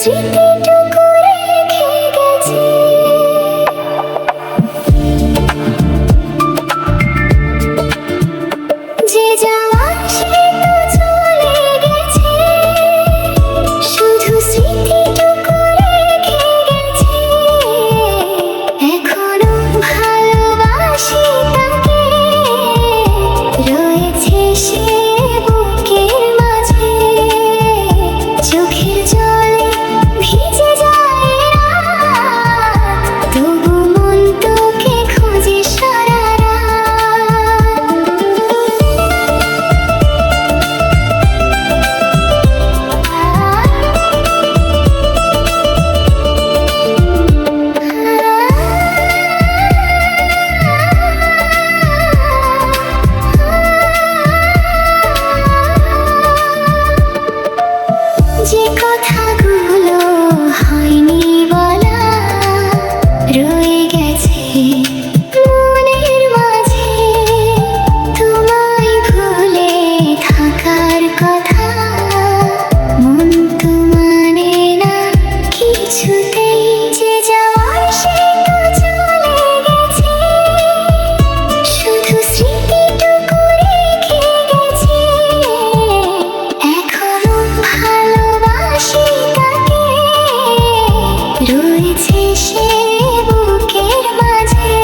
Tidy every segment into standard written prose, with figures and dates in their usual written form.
স্মৃতিটুকু রেখে গেছে। যে যাওয়ার সে তো চলে গেছে, শুধু স্মৃতিটুকু রেখে গেছে। এখনো ভালোবাসি তাকে, রয়েছে সে বুকের মাঝে। চোখের জলে ভিজে যায় রাত, তবু মন তোকে খোঁজে সারা যে কথাগুলো হয়নি বলা, রয়ে গেছে মনের মাঝে। তোমায় ভুলে থাকার কথা, মন তো মানে না কিছুতেই। যে যাওয়ার সে তো চলে গেছে, শুধু স্মৃতিটুকু রেখে গেছে। এখনো ভালোবাসি তাকে, রয়েছে সে বুকের মাঝে।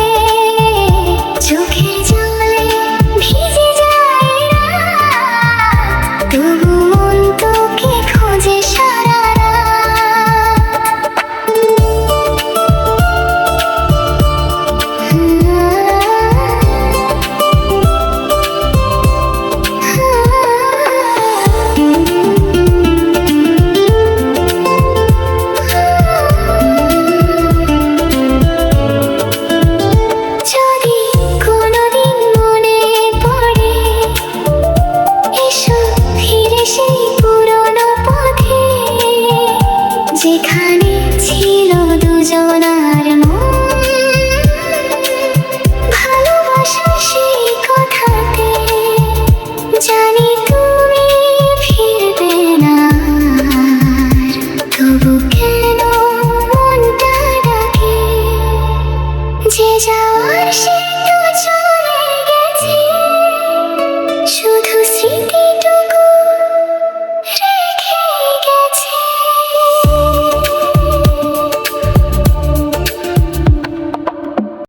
চোখের জলে ভিজে যায় রাত, তবু মন তোকে খোঁজে সারা যদি কোনোদিন মনে পড়ে, এসো ফিরে সেই পুরনো পথে, যেখানে